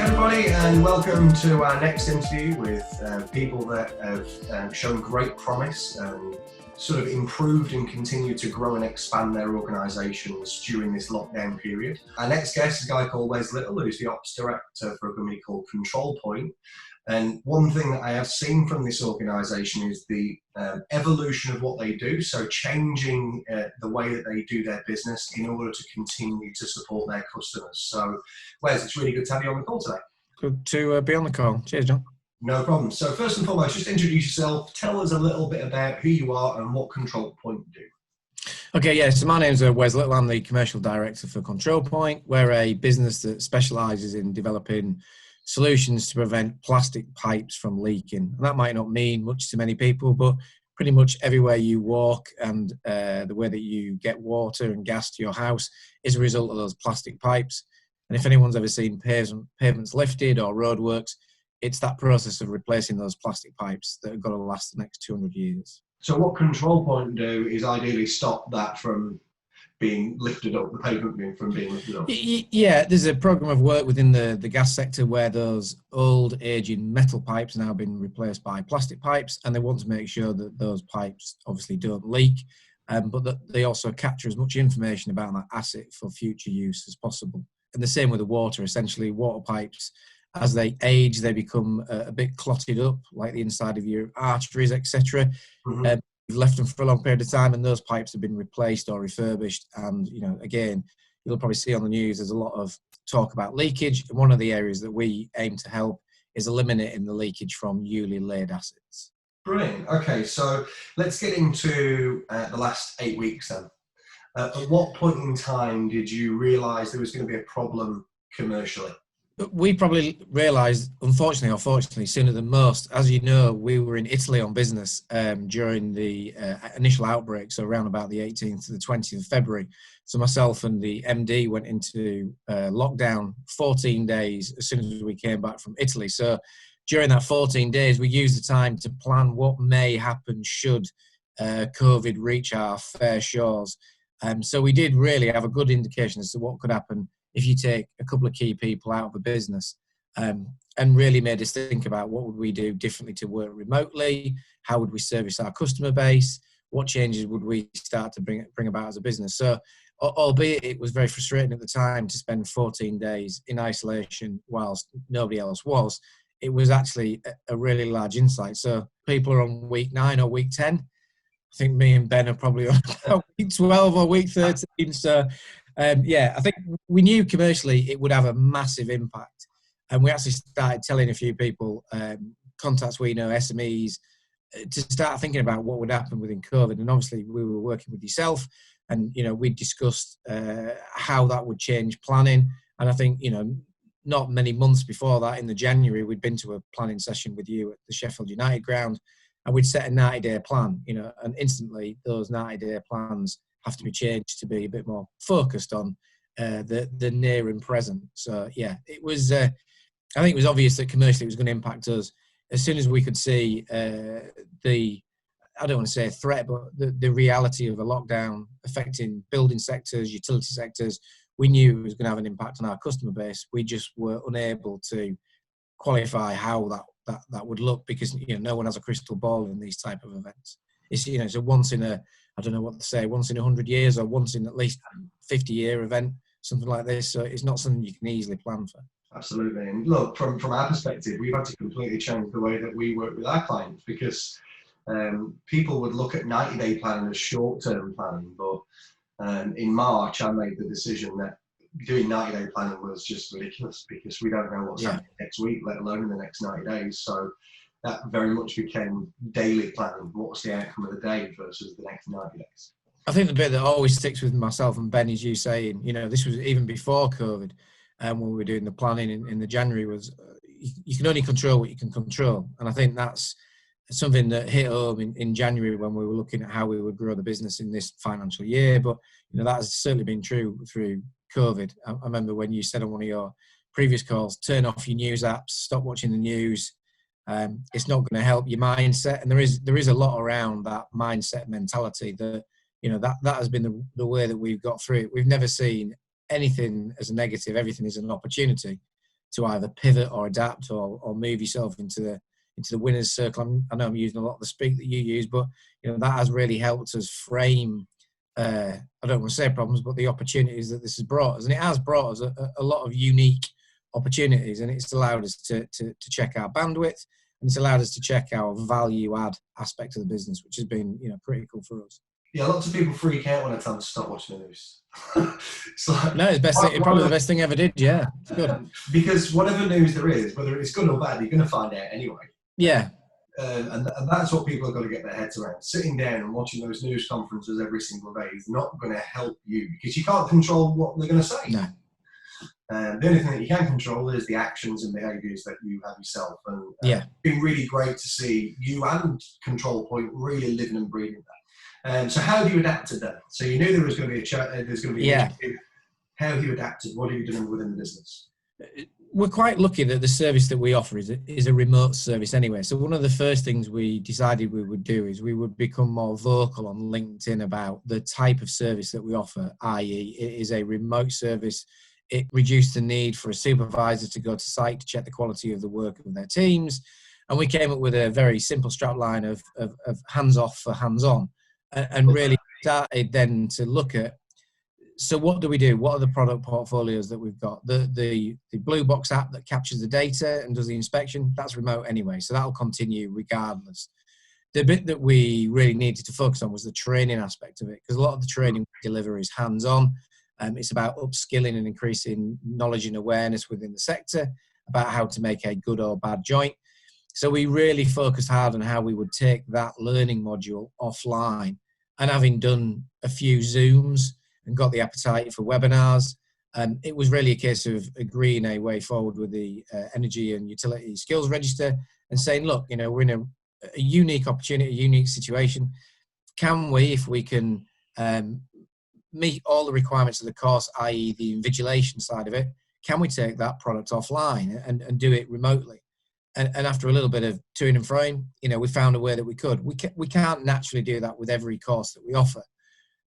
everybody, and welcome to our next interview with people that have shown great promise and sort of improved and continued to grow and expand their organisations during this lockdown period. Our next guest is a guy called Wez Little, who's the Ops Director for a company called ControlPoint. And one thing that I have seen from this organisation is the evolution of what they do, so changing the way that they do their business in order to continue to support their customers. So, Wez, it's really good to have you on the call today. Good to be on the call. Cheers, John. No problem. So first and foremost, just introduce yourself. Tell us a little bit about who you are and what ControlPoint do. Okay, yeah, so my name's Wez Little. I'm the Commercial Director for ControlPoint. We're a business that specialises in developing solutions to prevent plastic pipes from leaking. And that might not mean much to many people, but pretty much everywhere you walk and the way that you get water and gas to your house is a result of those plastic pipes. And if anyone's ever seen pavements lifted or roadworks, it's that process of replacing those plastic pipes that have got to last the next 200 years. So what ControlPoint do is ideally stop that from being lifted up, the pavement from being lifted up. Yeah, there's a program of work within the gas sector where those old aging metal pipes are now being replaced by plastic pipes, and they want to make sure that those pipes obviously don't leak, but that they also capture as much information about that asset for future use as possible. And the same with the water. Essentially, water pipes, as they age, they become a bit clotted up, like the inside of your arteries, etc. You've left them for a long period of time, and those pipes have been replaced or refurbished. And again, you'll probably see on the news there's a lot of talk about leakage. And one of the areas that we aim to help is eliminating the leakage from newly laid assets. Brilliant. Okay, so let's get into the last 8 weeks then. At what point in time did you realise there was going to be a problem commercially? We probably realised, unfortunately or fortunately, sooner than most. As you know, we were in Italy on business during the initial outbreak, so around about the 18th to the 20th of February. So myself and the MD went into lockdown 14 days as soon as we came back from Italy. So during that 14 days, we used the time to plan what may happen should COVID reach our fair shores. So we did really have a good indication as to what could happen if you take a couple of key people out of the business, and really made us think about what would we do differently to work remotely, how would we service our customer base, what changes would we start to bring about as a business. So albeit it was very frustrating at the time to spend 14 days in isolation whilst nobody else was, it was actually a really large insight. So people are on week 9 or week 10. I think me and Ben are probably on week 12 or week 13. So, I think we knew commercially it would have a massive impact. And we actually started telling a few people, contacts we know, SMEs, to start thinking about what would happen within COVID. And obviously we were working with yourself and, we discussed how that would change planning. And I think, not many months before that, in the January, we'd been to a planning session with you at the Sheffield United ground. And we'd set a 90-day plan, and instantly those 90-day plans have to be changed to be a bit more focused on the near and present. So, it was, I think it was obvious that commercially it was going to impact us. As soon as we could see I don't want to say a threat, but the reality of a lockdown affecting building sectors, utility sectors, we knew it was going to have an impact on our customer base. We just were unable to qualify how that would look because no one has a crystal ball in these type of events. It's it's a once in a, I don't know what to say, once in 100 years or once in at least 50-year event, something like this. So it's not something you can easily plan for. Absolutely. And look, from our perspective, we've had to completely change the way that we work with our clients because people would look at 90-day planning as short-term planning, but in March I made the decision that doing 90-day planning was just ridiculous because we don't know what's happening next week, let alone in the next 90 days. So that very much became daily planning. What's the outcome of the day versus the next 90 days? I think the bit that always sticks with myself and Ben is you saying, this was even before COVID, when we were doing the planning in the January was you can only control what you can control. And I think that's something that hit home in January when we were looking at how we would grow the business in this financial year. But, that has certainly been true through COVID. I remember when you said on one of your previous calls, turn off your news apps, stop watching the news. It's not going to help your mindset. And there is a lot around that mindset mentality that, that has been the way that we've got through it. We've never seen anything as a negative. Everything is an opportunity. to either pivot or adapt or move yourself into the winner's circle. I know I'm using a lot of the speak that you use, but that has really helped us frame, I don't want to say problems, but the opportunities that this has brought us. And it has brought us a lot of unique opportunities, and it's allowed us to check our bandwidth, and it's allowed us to check our value add aspect of the business, which has been pretty cool for us. Yeah, lots of people freak out when I tell them to stop watching the news. It's like, no, it's probably the best thing I ever did. Yeah, it's good. Because whatever news there is, whether it's good or bad, you're going to find out anyway. Yeah. And that's what people have got to get their heads around. Sitting down and watching those news conferences every single day is not going to help you, because you can't control what they're going to say. No. The only thing that you can control is the actions and behaviours that you have yourself. And it's been really great to see you and ControlPoint really living and breathing that. So how have you adapted then? So you knew there was going to be there's going to be an issue. How have you adapted? What have you done within the business? We're quite lucky that the service that we offer is a remote service anyway. So one of the first things we decided we would do is we would become more vocal on LinkedIn about the type of service that we offer, i.e. it is a remote service. It reduced the need for a supervisor to go to site to check the quality of the work of their teams. And we came up with a very simple strapline of hands off for hands on, and really started then to look at, so what do we do? What are the product portfolios that we've got? The Blue Box app that captures the data and does the inspection, that's remote anyway, so that'll continue regardless. The bit that we really needed to focus on was the training aspect of it, because a lot of the training we deliver is hands-on. It's about upskilling and increasing knowledge and awareness within the sector about how to make a good or bad joint. So we really focused hard on how we would take that learning module offline. And having done a few Zooms and got the appetite for webinars, it was really a case of agreeing a way forward with the Energy and Utility Skills Register and saying, look, we're in a unique opportunity, a unique situation. Can we, if we can meet all the requirements of the course, i.e. the invigilation side of it, can we take that product offline and do it remotely? And after a little bit of toing and froing, we found a way that we could. We can't naturally do that with every course that we offer,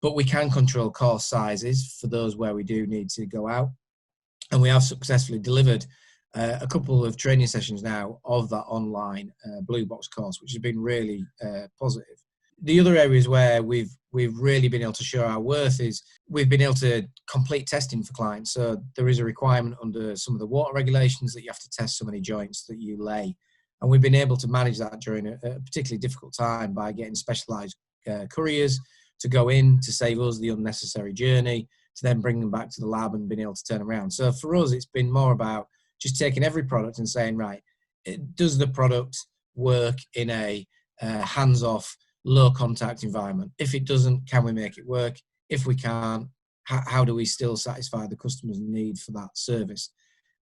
but we can control course sizes for those where we do need to go out. And we have successfully delivered a couple of training sessions now of that online Blue Box course, which has been really positive. The other areas where we've really been able to show our worth is we've been able to complete testing for clients. So there is a requirement under some of the water regulations that you have to test so many joints that you lay. And we've been able to manage that during a particularly difficult time by getting specialised couriers to go in to save us the unnecessary journey, to then bring them back to the lab and being able to turn around. So for us, it's been more about just taking every product and saying, right, does the product work in a hands-off, low contact environment? If it doesn't, can we make it work? If we can't, how do we still satisfy the customer's need for that service?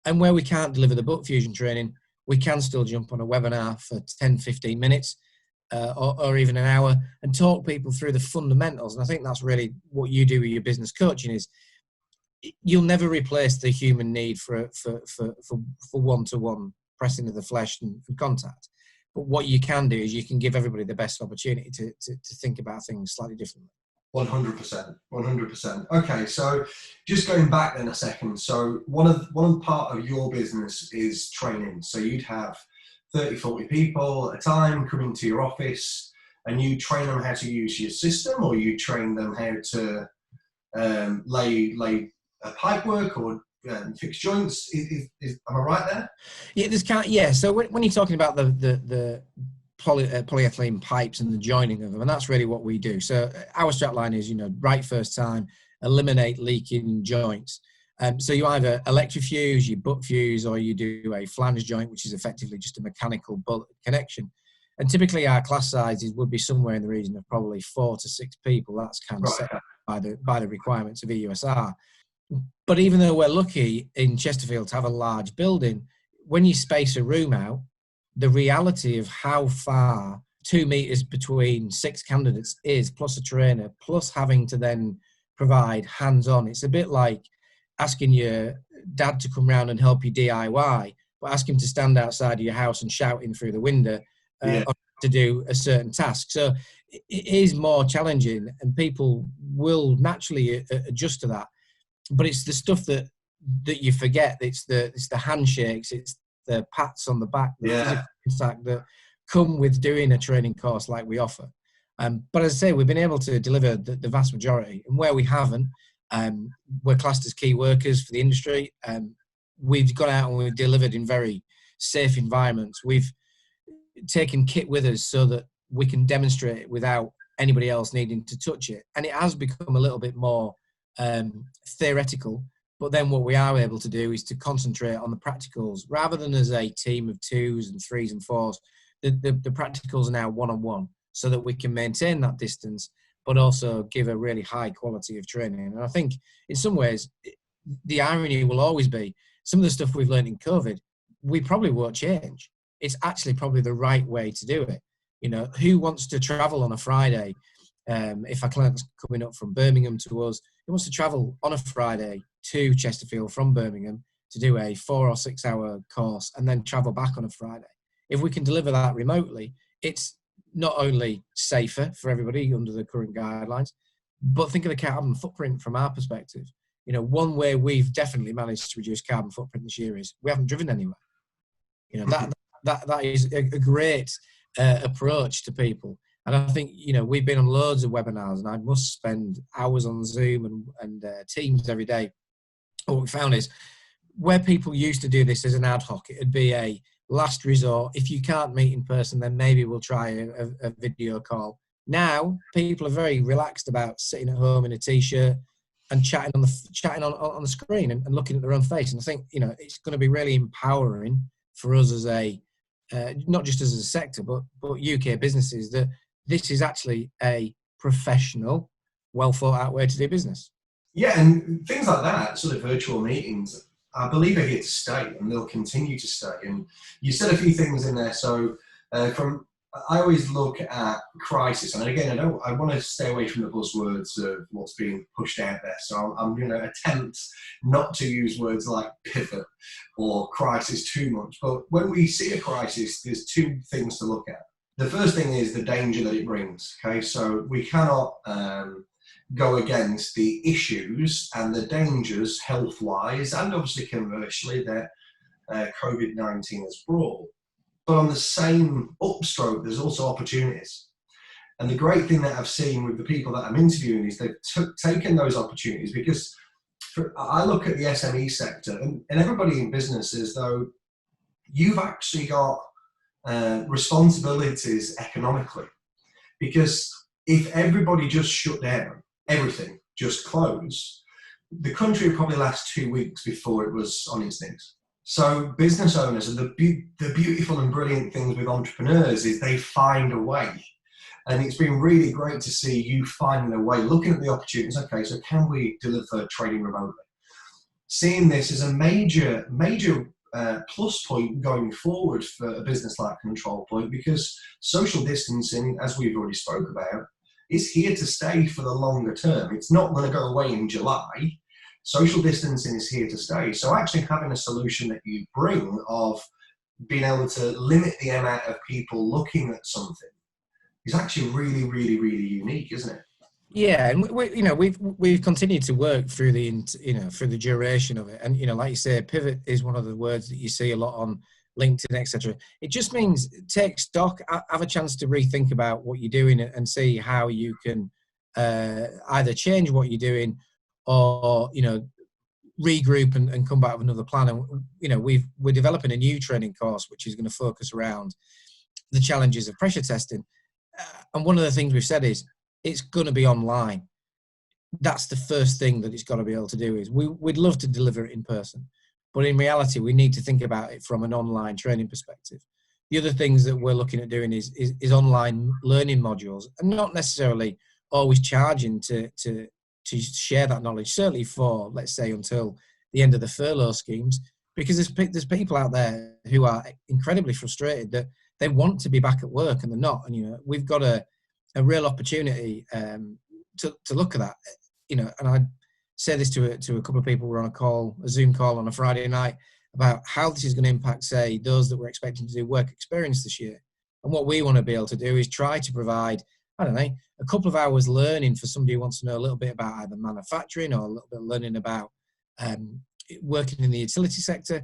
And where we can't deliver the book fusion training, we can still jump on a webinar for 10, 15 minutes or even an hour and talk people through the fundamentals. And I think that's really what you do with your business coaching is you'll never replace the human need for one-to-one pressing of the flesh and contact. But what you can do is you can give everybody the best opportunity to think about things slightly differently. 100%. Okay, so just going back then a second. So one part of your business is training. So you'd have 30, 40 people at a time coming to your office, and you train them how to use your system, or you train them how to lay pipe work or fix joints. Am I right there? Yeah, So when you're talking about the polyethylene pipes and the joining of them, and that's really what we do. So our strapline is, right first time, eliminate leaking joints. So you either electrofuse, you butt fuse, or you do a flange joint, which is effectively just a mechanical bullet connection. And typically our class sizes would be somewhere in the region of probably 4 to 6 people. That's kind of set by the requirements of EUSR. But even though we're lucky in Chesterfield to have a large building, when you space a room out, the reality of how far 2 meters between 6 candidates is, plus a trainer, plus having to then provide hands-on, it's a bit like asking your dad to come round and help you DIY, but ask him to stand outside of your house and shouting through the window to do a certain task. So it is more challenging, and people will naturally adjust to that. But it's the stuff that that you forget. It's the handshakes, it's the pats on the back, the physical contact that come with doing a training course like we offer. But as I say, we've been able to deliver the vast majority, and where we haven't, we're classed as key workers for the industry. We've gone out and we've delivered in very safe environments. We've taken kit with us so that we can demonstrate it without anybody else needing to touch it. And it has become a little bit more theoretical, but then what we are able to do is to concentrate on the practicals rather than as a team of 2s and 3s and 4s. The practicals are now one-on-one, so that we can maintain that distance, but also give a really high quality of training. And I think in some ways, the irony will always be some of the stuff we've learned in COVID, we probably won't change. It's actually probably the right way to do it. You know, who wants to travel on a Friday? If a client's coming up from Birmingham to us, who wants to travel on a Friday to Chesterfield from Birmingham to do a 4 or 6 hour course and then travel back on a Friday? If we can deliver that remotely, it's not only safer for everybody under the current guidelines, but think of the carbon footprint from our perspective. You know, one way we've definitely managed to reduce carbon footprint this year is we haven't driven anywhere. You know, that is a great approach to people. And I think, you know, we've been on loads of webinars, and I must spend hours on Zoom and Teams every day. What we found is where people used to do this as an ad hoc, it'd be a last resort. If you can't meet in person, then maybe we'll try a video call. Now, people are very relaxed about sitting at home in a t-shirt and chatting on the screen and looking at their own face. And I think, you know, it's going to be really empowering for us as a, not just as a sector, but UK businesses, that this is actually a professional, well thought out way to do business. Yeah, and things like that, sort of virtual meetings, I believe are here to stay, and they'll continue to stay. And you said a few things in there. So I always look at crisis, and again, I want to stay away from the buzzwords of what's being pushed out there. So I'm going to attempt not to use words like pivot or crisis too much. But when we see a crisis, there's two things to look at. The first thing is the danger that it brings. Okay, so we cannot go against the issues and the dangers health-wise and obviously commercially that COVID-19 has brought. But on the same upstroke, there's also opportunities. And the great thing that I've seen with the people that I'm interviewing is they've taken those opportunities, because I look at the SME sector and everybody in business as though you've actually got responsibilities economically. Because if everybody just shut down, everything just closed, the country would probably last 2 weeks before it was on its knees. So business owners, and the beautiful and brilliant things with entrepreneurs is they find a way. And it's been really great to see you finding a way, looking at the opportunities. Okay, so can we deliver training remotely? Seeing this as a major plus point going forward for a business like ControlPoint, because social distancing, as we've already spoke about, is here to stay for the longer term. It's not going to go away in July. Social distancing is here to stay. So actually having a solution that you bring of being able to limit the amount of people looking at something is actually really, really, really unique, isn't it? Yeah, and we've continued to work through the duration of it, and like you say, pivot is one of the words that you see a lot on LinkedIn, etc. It just means take stock, have a chance to rethink about what you're doing, and see how you can either change what you're doing or regroup and come back with another plan. And we're developing a new training course which is going to focus around the challenges of pressure testing. And one of the things we've said is it's going to be online. That's the first thing that it's got to be able to do. Is we'd love to deliver it in person, but in reality, we need to think about it from an online training perspective. The other things that we're looking at doing is online learning modules, and not necessarily always charging to share that knowledge, certainly for, let's say, until the end of the furlough schemes, because there's people out there who are incredibly frustrated that they want to be back at work and they're not. And, we've got a real opportunity to look at that, and I say this to a couple of people. We're on a Zoom call on a Friday night about how this is going to impact, say, those that we're expecting to do work experience this year. And what we want to be able to do is try to provide, I don't know, a couple of hours learning for somebody who wants to know a little bit about either manufacturing or a little bit of learning about, working in the utility sector.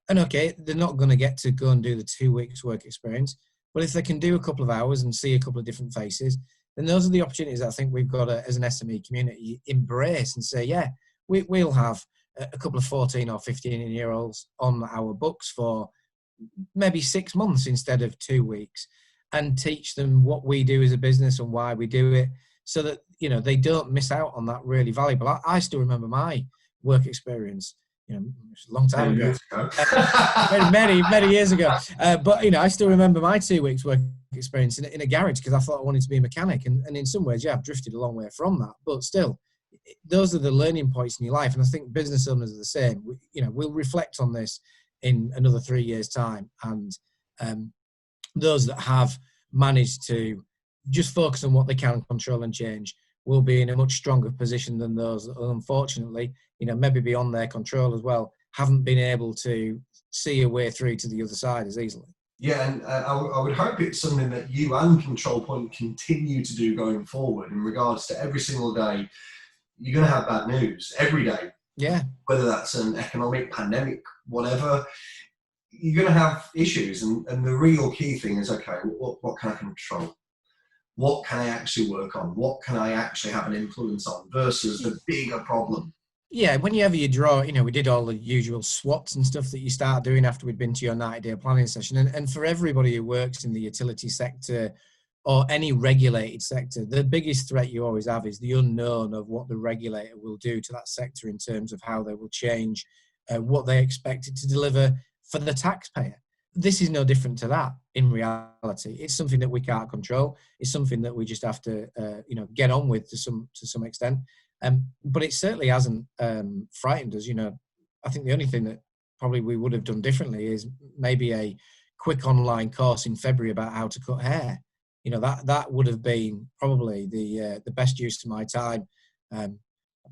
And okay, they're not going to get to go and do the 2 weeks work experience, but if they can do a couple of hours and see a couple of different faces, then those are the opportunities that I think we've got to, as an SME community, embrace and say, yeah, we'll have a couple of 14 or 15-year-olds on our books for maybe 6 months instead of 2 weeks, and teach them what we do as a business and why we do it, so that, you know, they don't miss out on that really valuable. I still remember my work experience, you know, a long time ago, many years ago. But, you know, I still remember my 2 weeks work experience in a garage, because I thought I wanted to be a mechanic. And in some ways, yeah, I've drifted a long way from that. But still, those are the learning points in your life. And I think business owners are the same. You know, we'll reflect on this in another 3 years' time. And those that have managed to just focus on what they can control and change will be in a much stronger position than those that, unfortunately, you know, maybe beyond their control as well, haven't been able to see a way through to the other side as easily. Yeah, and I would hope it's something that you and ControlPoint continue to do going forward, in regards to every single day. You're going to have bad news every day. Yeah. Whether that's an economic, pandemic, whatever, you're going to have issues. And the real key thing is, okay, what can I control? What can I actually work on? What can I actually have an influence on, versus the bigger problem? Yeah, whenever you draw, you know, we did all the usual SWOTs and stuff that you start doing after we'd been to your 90-day planning session. And for everybody who works in the utility sector or any regulated sector, the biggest threat you always have is the unknown of what the regulator will do to that sector in terms of how they will change what they expect it to deliver for the taxpayer. This is no different to that in reality. It's something that we can't control. It's something that we just have to, you know, get on with to some extent. But it certainly hasn't frightened us. You know, I think the only thing that probably we would have done differently is maybe a quick online course in February about how to cut hair. You know, that would have been probably the best use of my time.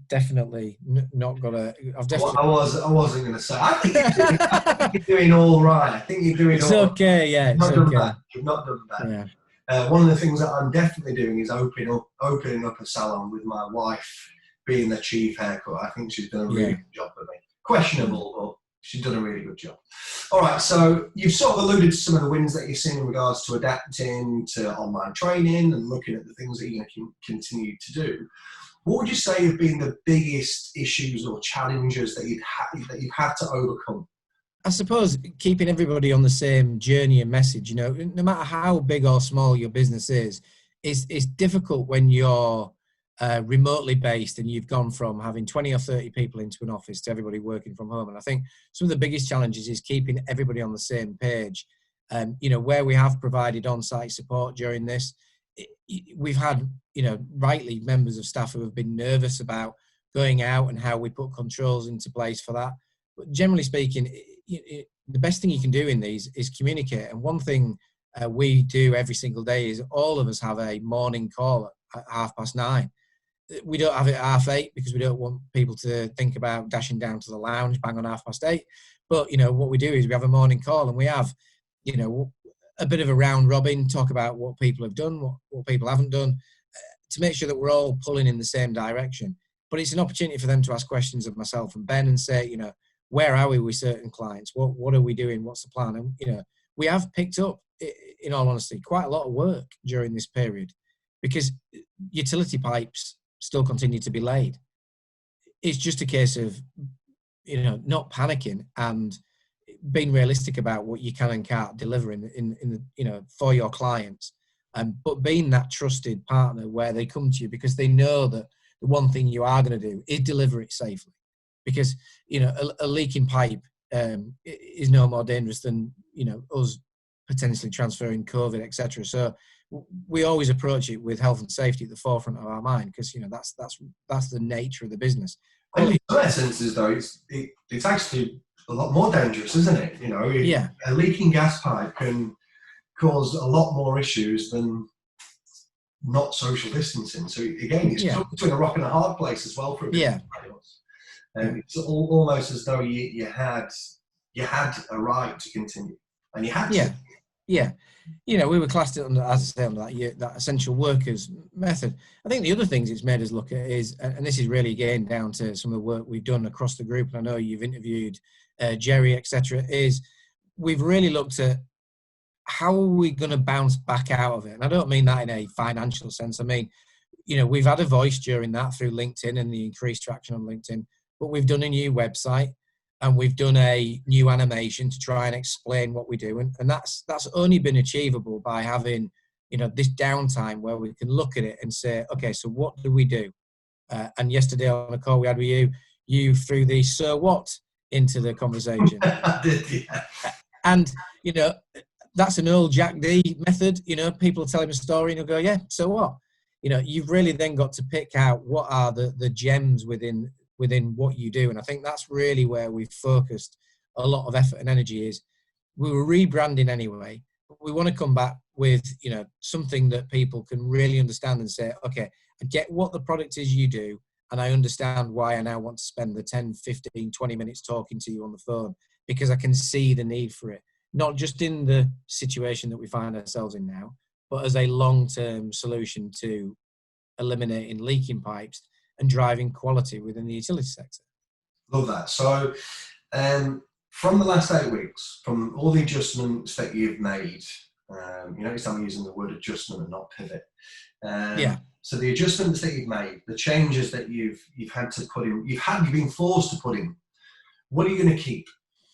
Definitely not got a. I wasn't going to say. I think you're doing all right. I think you're doing. It's all okay. Yeah, it's okay. You've not done bad. Yeah. One of the things that I'm definitely doing is opening up a salon with my wife being the chief haircut. I think she's done a really good job for me. Questionable, but she's done a really good job. All right, so you've sort of alluded to some of the wins that you've seen in regards to adapting to online training and looking at the things that you're going to continue to do. What would you say have been the biggest issues or challenges that you've had to overcome? I suppose keeping everybody on the same journey and message. You know, no matter how big or small your business is, it's difficult when you're remotely based and you've gone from having 20 or 30 people into an office to everybody working from home. And I think some of the biggest challenges is keeping everybody on the same page. You know, where we have provided on-site support during this, we've had, you know, rightly members of staff who have been nervous about going out and how we put controls into place for that. But generally speaking, the best thing you can do in these is communicate. And one thing we do every single day is all of us have a morning call at 9:30. We don't have it at 8:30 because we don't want people to think about dashing down to the lounge bang on 8:30. But, you know, what we do is we have a morning call and we have, you know, a bit of a round robin, talk about what people have done, what people haven't done, to make sure that we're all pulling in the same direction. But it's an opportunity for them to ask questions of myself and Ben and say, you know, where are we with certain clients? What are we doing? What's the plan? And, you know, we have picked up, in all honesty, quite a lot of work during this period because utility pipes still continue to be laid. It's just a case of, you know, not panicking and being realistic about what you can and can't deliver in the, you know, for your clients, but being that trusted partner where they come to you because they know that the one thing you are going to do is deliver it safely, because, you know, a leaking pipe is no more dangerous than, you know, us potentially transferring COVID, etc. So we always approach it with health and safety at the forefront of our mind because, you know, that's the nature of the business. And in some senses, though, it's actually a lot more dangerous, isn't it? You know, a leaking gas pipe can cause a lot more issues than not social distancing. So again, it's between a rock and a hard place as well for a business. It's almost as though you had a right to continue, and you had to. Yeah. You know, we were classed under, as I say, under that essential workers method. I think the other things it's made us look at is, and this is really again down to some of the work we've done across the group, and I know you've interviewed Jerry, etc., is we've really looked at how are we going to bounce back out of it. And I don't mean that in a financial sense. I mean, we've had a voice during that through LinkedIn and the increased traction on LinkedIn, but we've done a new website and we've done a new animation to try and explain what we do. And that's only been achievable by having, this downtime where we can look at it and say, okay, so what do we do? And yesterday on a call we had with you threw the so what into the conversation. I did, yeah. And, that's an old Jack D method. People tell him a story and he'll go, yeah, so what? You've really then got to pick out what are the gems within what you do. And I think that's really where we've focused a lot of effort and energy is we were rebranding anyway, but we want to come back with, something that people can really understand and say, okay, I get what the product is you do, and I understand why I now want to spend the 10, 15, 20 minutes talking to you on the phone because I can see the need for it, not just in the situation that we find ourselves in now, but as a long-term solution to eliminating leaking pipes and driving quality within the utility sector. Love that. So from the last 8 weeks, from all the adjustments that you've made, you notice I'm using the word adjustment and not pivot. Yeah. So the adjustments that you've made, the changes that you've had to put in, you've been forced to put in, what are you going to keep?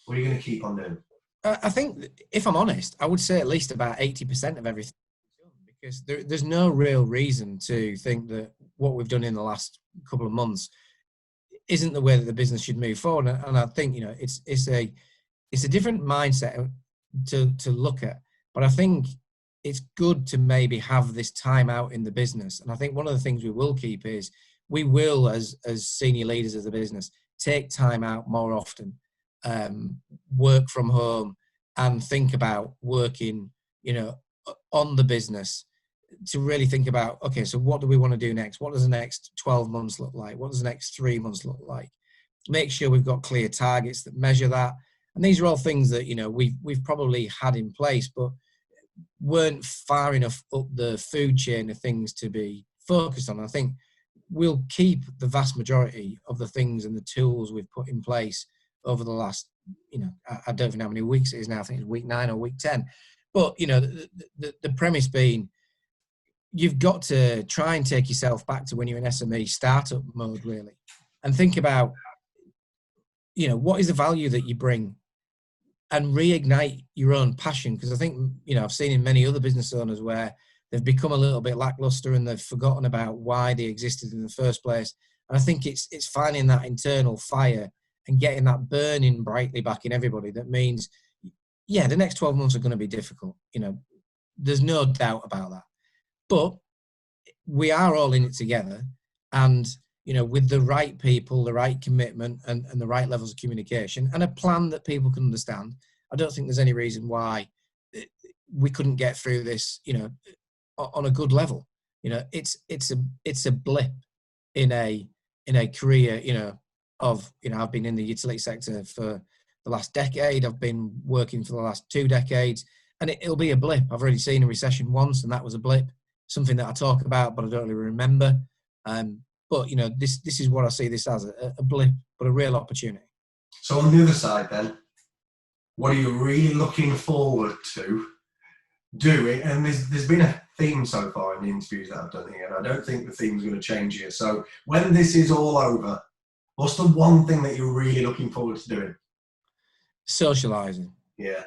What are you going to keep on doing? I think, if I'm honest, I would say at least about 80% of everything, because there's no real reason to think that what we've done in the last couple of months isn't the way that the business should move forward. And I think, it's a different mindset to look at, but I think it's good to maybe have this time out in the business. And I think one of the things we will keep is we will, as senior leaders of the business, take time out more often, work from home and think about working, on the business to really think about, okay, so what do we want to do next? What does the next 12 months look like? What does the next 3 months look like? Make sure we've got clear targets that measure that. And these are all things that, we've probably had in place, but weren't far enough up the food chain of things to be focused on. I think we'll keep the vast majority of the things and the tools we've put in place over the last, I don't even know how many weeks it is now. I think it's week 9 or week 10. But, the premise being, you've got to try and take yourself back to when you're in SME startup mode, really, and think about, what is the value that you bring and reignite your own passion. Because I think, I've seen in many other business owners where they've become a little bit lackluster and they've forgotten about why they existed in the first place. And I think it's finding that internal fire and getting that burning brightly back in everybody. That means, yeah, the next 12 months are going to be difficult. There's no doubt about that. But we are all in it together. And, with the right people, the right commitment and the right levels of communication and a plan that people can understand, I don't think there's any reason why we couldn't get through this, on a good level. It's a blip in a career, I've been in the utility sector for the last decade. I've been working for the last 2 decades, and it'll be a blip. I've already seen a recession once, and that was a blip, something that I talk about, but I don't really remember. But, this is what I see this as, a blip, but a real opportunity. So on the other side then, what are you really looking forward to doing? And there's been a theme so far in the interviews that I've done here, and I don't think the theme's going to change here. So when this is all over, what's the one thing that you're really looking forward to doing? Socialising. Yeah.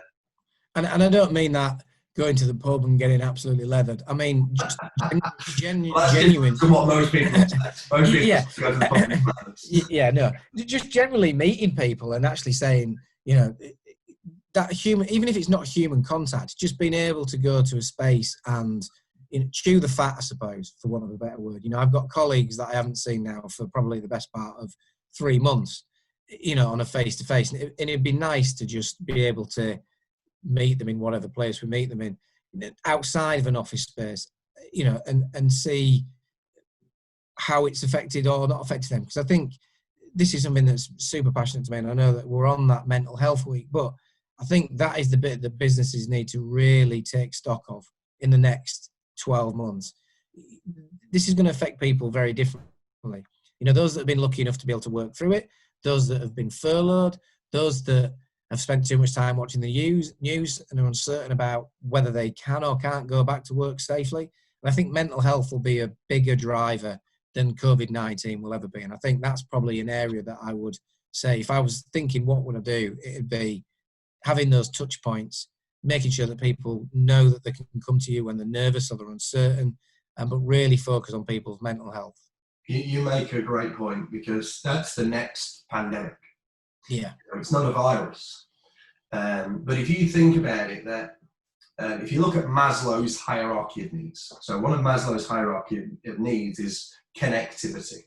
And I don't mean that going to the pub and getting absolutely leathered. I mean, just genuine. To what most people expect. Most people Yeah. go to the pub and yeah, no. Just generally meeting people and actually saying, that human, even if it's not human contact, just being able to go to a space and chew the fat, I suppose, for want of a better word. I've got colleagues that I haven't seen now for probably the best part of 3 months, on a face-to-face. And it'd be nice to just be able to meet them in whatever place we meet them in, outside of an office space, and see how it's affected or not affected them. Because I think this is something that's super passionate to me. And I know that we're on that mental health week, but I think that is the bit that businesses need to really take stock of in the next 12 months. this is going to affect people very differently. Those that have been lucky enough to be able to work through it, those that have been furloughed, those that have spent too much time watching the news and are uncertain about whether they can or can't go back to work safely. And I think mental health will be a bigger driver than COVID-19 will ever be. And I think that's probably an area that I would say, if I was thinking what would I do, it'd be having those touch points, making sure that people know that they can come to you when they're nervous or they're uncertain, but really focus on people's mental health. You make a great point, because that's the next pandemic. Yeah. It's not a virus. But if you think about it, that if you look at Maslow's hierarchy of needs, so one of Maslow's hierarchy of needs is connectivity.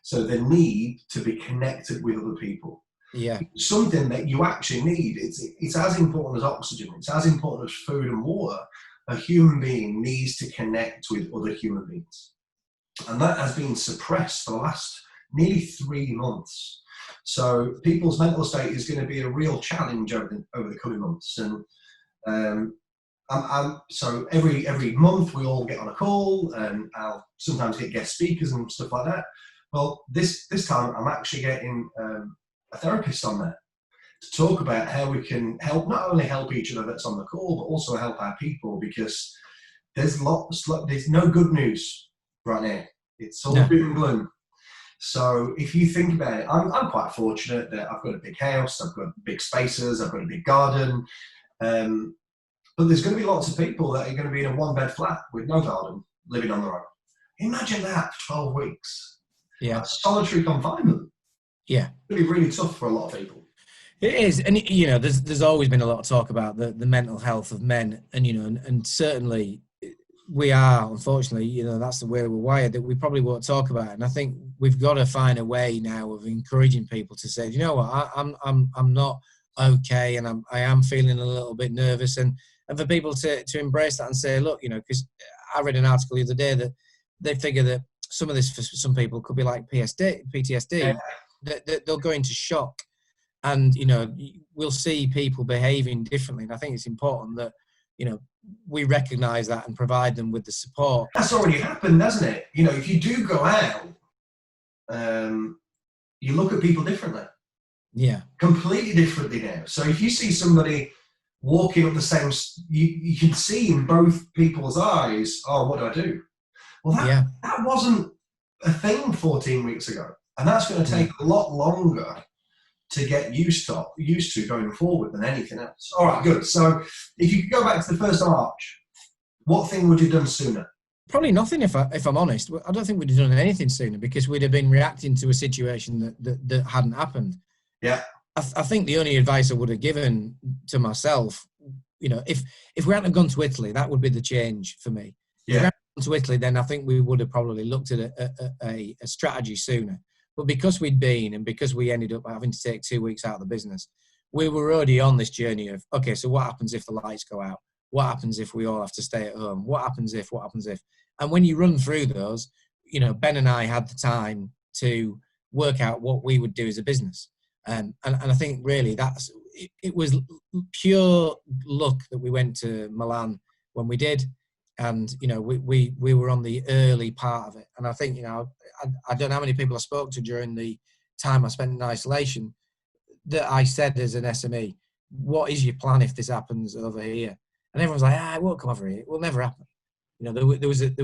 So the need to be connected with other people. Yeah. Something that you actually need. It's as important as oxygen. It's as important as food and water. A human being needs to connect with other human beings. And that has been suppressed for the last nearly 3 months. So people's mental state is going to be a real challenge over the coming months. And so every month we all get on a call, and I'll sometimes get guest speakers and stuff like that. Well, this time I'm actually getting a therapist on there to talk about how we can not only help each other that's on the call, but also help our people, because there's no good news right now. It's all doom and gloom. So if you think about it, I'm quite fortunate that I've got a big house, I've got big spaces, I've got a big garden, but there's going to be lots of people that are going to be in a 1-bed flat with no garden, living on their own. Imagine that for 12 weeks. Yeah. That's solitary confinement. Yeah. It's going to be really tough for a lot of people. It is. And, there's always been a lot of talk about the mental health of men. And, and certainly we are, unfortunately, that's the way we're wired, that we probably won't talk about it. And I think we've got to find a way now of encouraging people to say, you know what, I'm not okay, and I am feeling a little bit nervous, and for people to embrace that and say, look, because I read an article the other day that they figure that some of this for some people could be like PTSD, that they'll go into shock, and we'll see people behaving differently. And I think it's important that we recognise that and provide them with the support. That's already happened, hasn't it? If you do go out, you look at people differently. Yeah. Completely differently now. So if you see somebody walking up the same, you can see in both people's eyes, oh, what do I do? Well, that wasn't a thing 14 weeks ago. And that's going to take a lot longer to get used to going forward than anything else. All right, good. So if you could go back to the 1st of March, what thing would you have done sooner? Probably nothing, if I'm honest. I don't think we'd have done anything sooner, because we'd have been reacting to a situation that hadn't happened. Yeah. I think the only advice I would have given to myself, if we hadn't gone to Italy, that would be the change for me. Yeah. If we hadn't gone to Italy, then I think we would have probably looked at a strategy sooner. But because we'd been, and because we ended up having to take 2 weeks out of the business, we were already on this journey of, okay, so what happens if the lights go out? What happens if we all have to stay at home? What happens if? And when you run through those, Ben and I had the time to work out what we would do as a business. And I think really it was pure luck that we went to Milan when we did. And, we were on the early part of it. And I think, I don't know how many people I spoke to during the time I spent in isolation that I said as an SME, what is your plan if this happens over here? And everyone's like, it won't come over here. It will never happen. There was a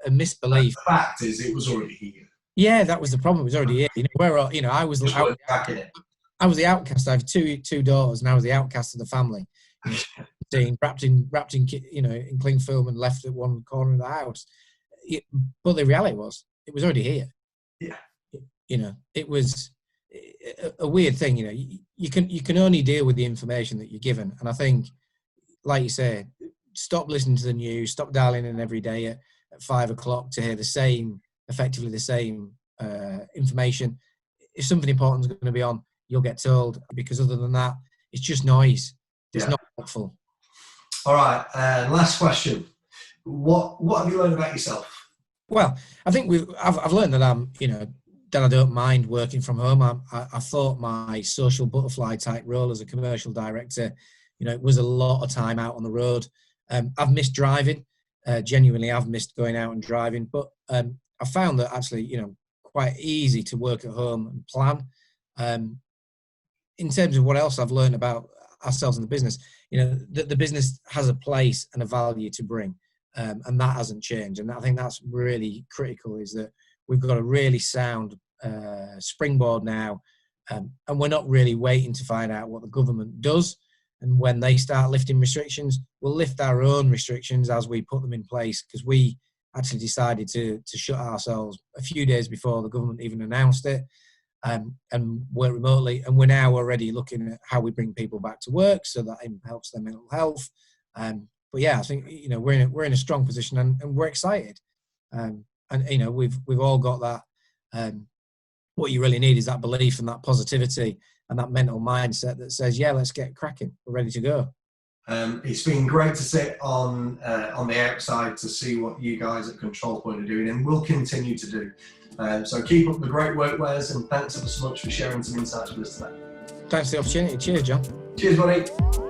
misbelief. The fact is, it was already here. Yeah, that was the problem. It was already here. I was the outcast. I have two daughters, and I was the outcast of the family. Wrapped in in cling film and left at one corner of the house. But the reality was, it was already here. Yeah. It was a weird thing. You can only deal with the information that you're given, and I think, like you say, stop listening to the news, stop dialing in every day at 5 o'clock to hear effectively the same information. If something important is going to be on, you'll get told, because other than that, it's just noise. It's not helpful. All right, last question. What have you learned about yourself? Well, I think I've learned that that I don't mind working from home. I thought my social butterfly type role as a commercial director, it was a lot of time out on the road. I've missed driving. genuinely have missed going out and driving. But I found that actually, quite easy to work at home and plan. In terms of what else I've learned about ourselves in the business, the business has a place and a value to bring, and that hasn't changed. And I think that's really critical, is that we've got a really sound springboard now, and we're not really waiting to find out what the government does. And when they start lifting restrictions, we'll lift our own restrictions as we put them in place, because we actually decided to shut ourselves a few days before the government even announced it, and work remotely. And we're now already looking at how we bring people back to work so that it helps their mental health. But yeah, I think we're in a strong position, and we're excited. And we've all got that. What you really need is that belief and that positivity and that mental mindset that says, yeah, let's get cracking. We're ready to go. It's been great to sit on the outside to see what you guys at ControlPoint are doing, and will continue to do. So keep up the great work, Wez, and thanks ever so much for sharing some insights with us today. Thanks for the opportunity. Cheers, John. Cheers, buddy.